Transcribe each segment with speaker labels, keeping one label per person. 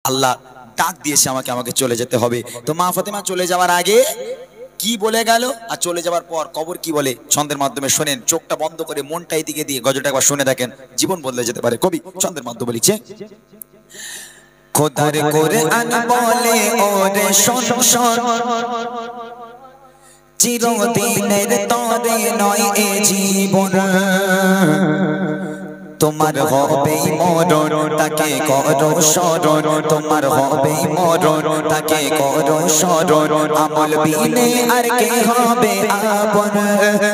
Speaker 1: আল্লাহ ডাক দিয়েছে আমাকে, আমাকে চলে যেতে হবে। তো মা ফাতেমা চলে যাওয়ার আগে কি বলে গেল আর চলে যাওয়ার পর কবর কি বলে ছন্দের মাধ্যমে শোনেন। চোখটা বন্ধ করে মনটা এদিকে দিয়ে গজলটা একবার শুনে দেখেন, জীবন বদলে যেতে পারে। কবি ছন্দের মাধ্যমে লিখছে, খোদার কোরআন বলে ওরে শোন শোন, চিরদিনের তরে নয় এ জীবন, তোমার হবে মরণ তাকে করো স্মরণ, তোমার হবে মরণ তাকে করো স্মরণ, আমল বিনে আর কে হবে আপন।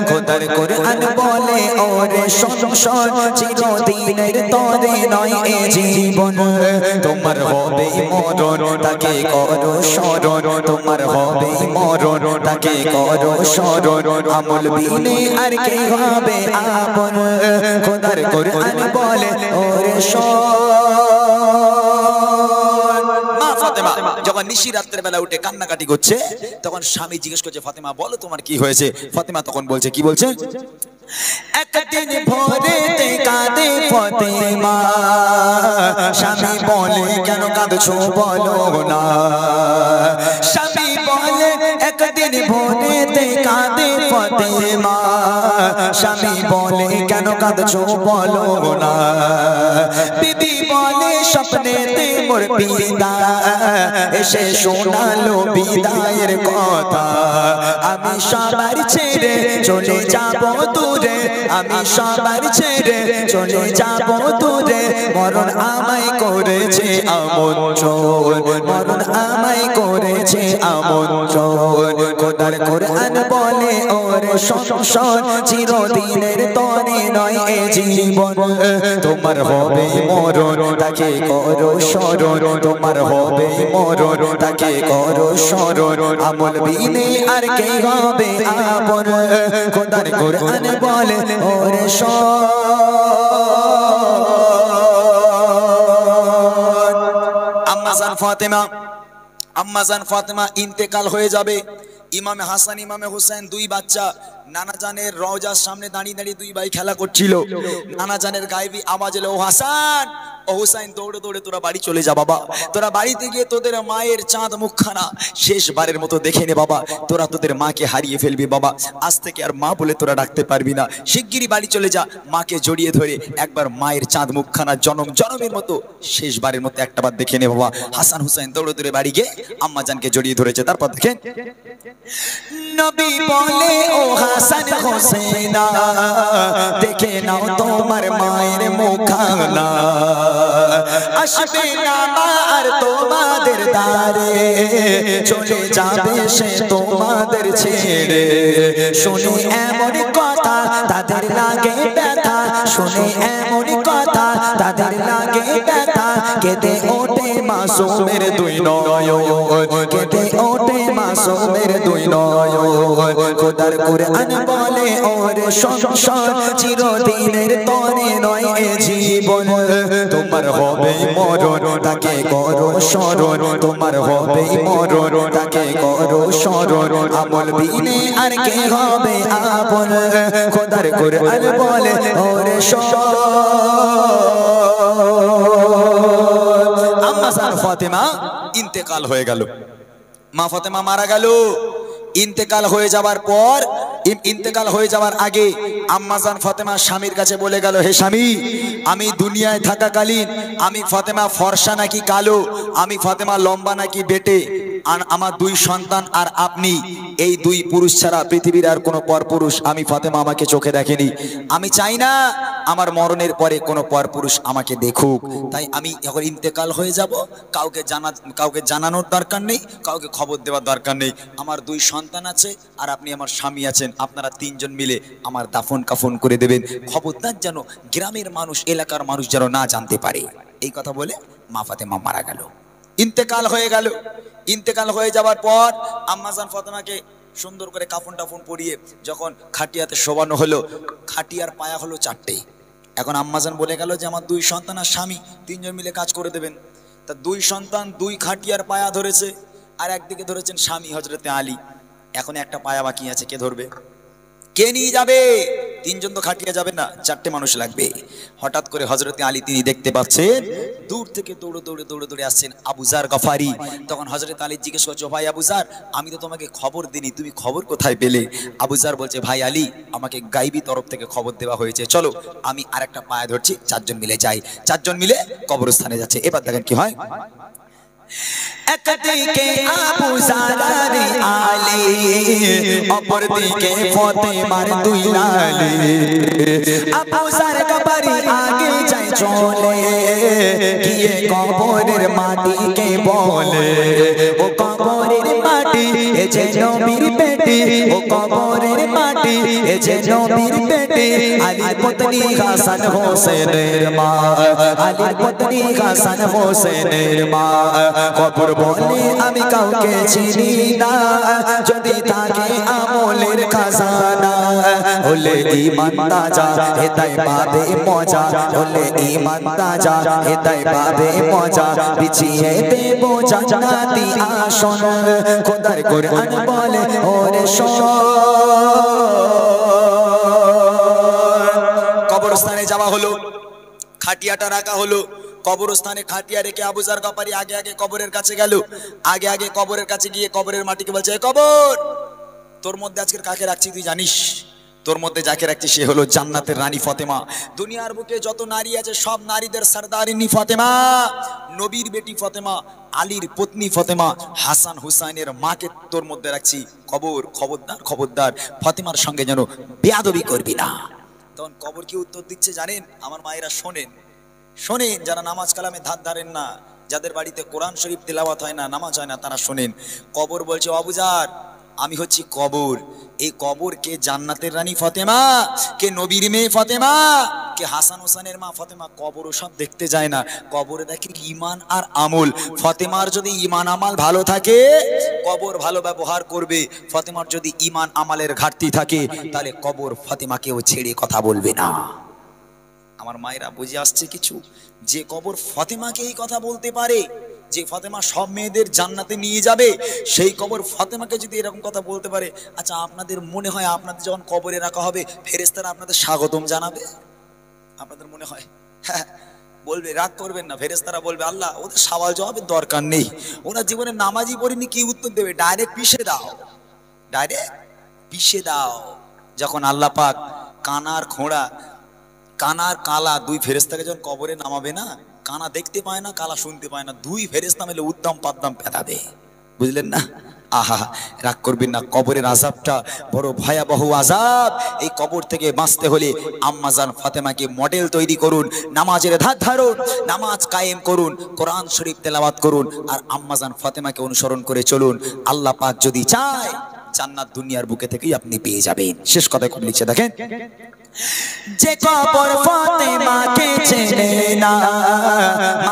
Speaker 1: খোদার কোরআন বলে ওরে শোন শোন, চিরদিনের তরে নয় এ জীবন, তোমার হবে মরণ তাকে করো স্মরণ, তোমার হবে মরণ তাকে করো স্মরণ, আমল বিনে আর কে হবে আপন। খোদার কোরআন বলে ওরে মা ফাতেমা যখন নিশি রাতের বেলা উঠে কান্নাকাটি করছে, তখন স্বামী জিজ্ঞেস করছে, ফাতেমা বলো তোমার কি হয়েছে? ফাতেমা তখন বলছে, কি বলছে, একদিন ভোরেতে কাঁদে ফাতেমা, স্বামী বলে কেন কাঁদছো বলো না, স্বামী বলে একদিন ভোরেতে কাঁদে ফাতেমা, স্বামী বলে কেন কাঁদছো বলো না, বিবি বলে স্বপ্নেতে মোর পিতা এসে শোনালো বিদায়ের কথা, আমি সবার ছেড়ে চলে যাব দূরে, আমি সবার ছেড়ে চলে যাব দূরে, মরণ আমায় করেছে আমন্ত্রণ, মরণ আমায় করেছে আমন্ত্রণ। খোদার কোরআন বলে ওরে শোন শোন, চিরদিনের তরে নয় এ জীবন, তোমার হবে মরণ তাকে করো স্মরণ, তোমার হবে মরণ তাকে করো স্মরণ, আমল বিনে আর কে হবে আপন। খোদার কোরআন বলে ওরে শোন, আম্মাজান ফাতেমা ইন্তেকাল হয়ে যাবে। ইমামে হাসান ইমামে হুসাইন দুই বাচ্চা নানা জানের রওজার সামনে দাঁড়িয়ে দাঁড়িয়ে দুই ভাই খেলা করছিল। নানা জানের গায়েবী আওয়াজ এলো, ও হাসান ও হুসাইন দৌড়ে দৌড়ে তোরা বাড়ি চলে যা বাবা, তোরা বাড়িতে গিয়ে তোদের মায়ের চাঁদ মুখখানা শেষবারের মতো দেখে নে বাবা, তোরা তোদের মাকে হারিয়ে ফেলবি বাবা, আজ থেকে আর মা বলে তোরা ডাকতে পারবি না, শিগগিরই বাড়ি চলে যা, মাকে জড়িয়ে ধরে একবার মায়ের চাঁদ মুখখানা জনম জনমের মতো শেষবারের মতো একটাবার দেখে নে বাবা। হাসান হুসাইন দৌড়ে দৌড়ে বাড়ি গিয়ে আম্মাজানকে জড়িয়ে ধরেছে। তারপর দেখেন, নবী বলে ও হাসান হোসেনা দেখে নাও তোমার মায়ের মুখখানা, আসবে না মা আর তোমাদের দ্বারে, চলে যাবে সে তোমাদের ছেড়ে, শুনে এমন কথা তাদের লাগে ব্যথা, শুনে এমন কথা তাদের লাগে ব্যথা, কেঁদে ওঠে মাসুমের দুই নয়ন, কেঁদে ওঠে মাসুমের দুই নয়ন। খোদার কোরআন বলে ওরে শোন শোন, চিরদিনের তরে নয় এ জীবন, তোমার হবে মরণ তাকে করো স্মরণ, তোমার হবে মরণ তাকে করো স্মরণ, আমল বিনে আর কে হবে আপন। খোদার কোরআন বলে ওরে শোন। আম্মাজান ফাতেমা ইন্তেকাল হয়ে গেল, মা ফাতেমা মারা গেল। ইন্তেকাল হয়ে যাওয়ার পর, ইন্তেকাল হয়ে যাওয়ার আগে আম্মাজান ফাতেমা স্বামীর কাছে বলে গেল, হে স্বামী, আমি দুনিয়ায় থাকাকালীন আমি ফাতেমা ফর্সা নাকি কালো, আমি ফাতেমা লম্বা নাকি বেটে, আর আমার দুই সন্তান আর আপনি, এই দুই পুরুষ ছাড়া পৃথিবীর আর কোনো পরপুরুষ আমি ফাতেমা আমাকে চোখে দেখেনি, আমি চাই না আমার মরণের পরে কোনো পরপুরুষ আমাকে দেখুক, তাই আমি এখন ইন্তেকাল হয়ে যাব, কাউকে জানানোর দরকার নেই, কাউকে খবর দেওয়ার দরকার নেই, আমার দুই সন্তান আছে আর আপনি আমার স্বামী আছেন, আপনারা তিনজন মিলে আমার দাফন কাফন করে দেবেন, খবরদার যেন গ্রামের মানুষ এলাকার মানুষ যেন না জানতে পারে। এই কথা বলে মা ফাতেমা মারা গেল, ইন্তেকাল হয়ে গেল। ইন্তেকাল হয়ে যাওয়ার পর আম্মাজান ফাতেমাকে সুন্দর করে কাফন টাফন পরিয়ে যখন খাটিয়াতে শোবানো হলো, খাটিয়ার পায়া হলো চারটে। এখন আম্মাজান বলে গেল যে আমার দুই সন্তান আর স্বামী তিনজন মিলে কাজ করে দেবেন। তা দুই সন্তান দুই খাটিয়ার পায়া ধরেছে, আর একদিকে ধরেছেন স্বামী হযরতে আলী। এখন একটা পায়া বাকি আছে, কে ধরবে, কে নিয়ে যাবে? তিনজন তো খাটিয়া যাবে না, চারটে মানুষ লাগবে। হঠাৎ করে হযরতে আলী তিনি দেখতে পাচ্ছেন দূর থেকে দৌড়ে দৌড়ে দৌড়ে দৌড়ে আসছেন আবু যার গফারি। তখন হযরত আলী জিজ্ঞেস করছে, ভাই আবু যার, আমি তো তোমাকে খবর দিনি, তুমি খবর কোথায় পেলে? আবু যার বলছে, ভাই আলী, আমাকে গায়বী তরফ থেকে খবর দেওয়া হয়েছে, চলো আমি আরেকটা পায়ে ধরছি, চারজন মিলে যাই। চারজন মিলে কবরস্থানে যাচ্ছে। এবার দেখেন কি হয়। একদিকে আবু যার আলী, অপর দিকে ফাতেমার দুই লালি। আবু যার গফারি আগে যায় চলে, গিয়ে কবরের মাটিকে বলে, ও কবরের মাটি এ যে নবীর বেটি, ও কবরের মাটি এ যে নবীর বেটি। আলীর পত্নী হাসান হোসেনের মা, আলীর পত্নী হাসান হোসেনের মা। কবর বলে আমি কাউকে চিনি না, যদি থাকে আমলের খাজানা। হলে ঈমান তাজা হেদাই পাবে মজা, হলে ঈমান তাজা হেদাই পাবে মজা। বিছিয়ে দেব জান্নাতি আসন, খোদার কুরআন বলে ওরে শোন। কবরস্থানে যাওয়া হলো, খাটিয়াটা রাখা হলো। কবরস্থানে খাটিয়া রেখে আবু যার গফারি আগে আগে কবরের কাছে গেল। আগে আগে কবরের কাছে গিয়ে কবরের মাটিকে বলছে, কবর, তোর মধ্যে আজকের কাকে রাখছি তুই জানিস? তোর মধ্যে যাকে রাখছি সে হলো জান্নাতের রানী ফাতেমা। দুনিয়ার বুকে যত নারী আছে সব নারীদের সরদারিনী ফাতেমা, নবীর বেটি ফাতেমা, আলীর পত্নী ফাতেমা, হাসান হুসাইনের মাকে তোর মধ্যে রাখছি। কবর, খবরদার খবরদার, ফাতেমার সঙ্গে যেন বেয়াদবি করবি না। তখন কবর কি উত্তর দিচ্ছে জানেন? আমার মায়েরা শোনেন, শোনেন, যারা নামাজ কালামে ধার ধারেন না, যাদের বাড়িতে কোরআন শরীফ তিলাওয়াত হয় না, নামাজ হয় না, তারা শোনেন। কবর বলছে, আবু যার, আমি হচ্ছি কবর। এই কবর কে জান্নাতের রানী ফাতেমা, কে নবীর মেয়ে ফাতেমা, কে হাসান হোসেনের মা ফাতেমা। কবর সব দেখতে যায় না, কবরে দেখে ঈমান আর আমল। ফাতেমার যদি ঈমান আমল ভালো থাকে কবর ভালো ব্যবহার করবে, ফাতেমার যদি ঈমান আমলের ঘাটতি থাকে তাহলে কবর ফাতেমাকেও ছেড়ে কথা বলবে না। আমার মায়েরা বুঝে আসছে কিছু? যে কবর ফাতেমাকে এই কথা বলতে পারে, যে ফাতেমা সব মেয়েদের জান্নাতে নিয়ে যাবে, সেই কবর ফাতেমাকে যদি এরকম কথা বলতে পারে, আচ্ছা আপনাদের মনে হয় আপনাদের যখন কবরে রাখা হবে ফেরেশতারা আপনাদের স্বাগতম জানাবে? আপনাদের মনে হয়? হ্যাঁ, বলবে, রাগ করবেন না। ফেরেশতারা বলবে, আল্লাহ ওদের সওয়াল জবাবের দরকার নেই, ওরা জীবনে নামাজই পড়েনি, কি উত্তর দেবে? ডাইরেক্ট পিষে দাও, ডাইরেক্ট পিষে দাও। যখন আল্লাহ পাক কানার খোঁড়া, কানার কালা দুই ফেরেশতাকে যখন কবরে নামাবে না, কানা দেখতে পায় না, কালা শুনতে পায় না, দুই ফেরেশতা মিলে উদ্দাম পাদ্দাম পেটাবে, বুঝলেন না? আহা, রাগ করবেন না, কবরের আযাবটা বড় ভয়াবহ আযাব। এই কবর থেকে বাঁচতে হলে আম্মাজান ফাতেমাকে মডেল তৈরি করুন, নামাজের ধার ধারুন, নামাজ কায়েম করুন, কোরআন শরীফ তেলাওয়াত করুন, আর আম্মাজান ফাতেমাকে অনুসরণ করে চলুন। আল্লাহ পাক যদি চায় জান্নাত দুনিয়ার বুকে থেকেই আপনি পেয়ে যাবেন। শেষ কথা খুব লিখছে দেখেন, যে কবর ফাতেমাকে চেনে না,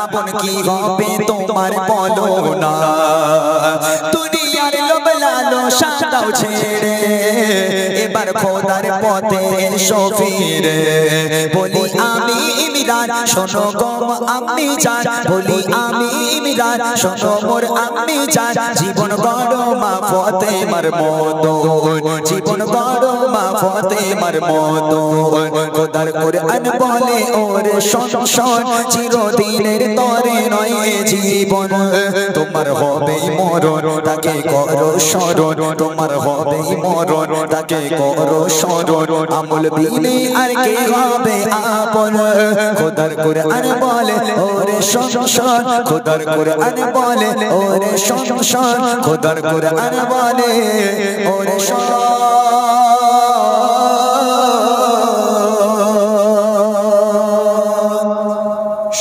Speaker 1: আপন কি হবে তোমার বলো না। দুনিয়ার লোভ লালসা দাও ছেড়ে, এবার খোদার পথে এসো ফিরে। বলি আমি ইমরান, শোনো গো আমি জান, বলি আমি ইমরান, শোনো মোর আমি জান। জীবন গড়ো মা ফাতেমার মতো, জীবন গড়ো মা ফাতেমার মতো। খোদার কুরআন বলে ওরে শোন শোন, চিরদিনের তরে নয় জীবন। তোমার হবে মরণ, তাকে করো স্মরণ, তোমার হবে মরণ, তাকে করো স্মরণ। আমল বিনে আর কে হবে আপন? খোদার কুরআন বলে ওরে শোন শোন, খোদার কুরআন বলে ওরে শোন শোন, খোদার কুরআন বলে ওরে শোন।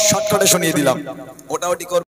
Speaker 1: শর্টকাটে শুনিয়ে দিলাম, ওটা ওটি করবে।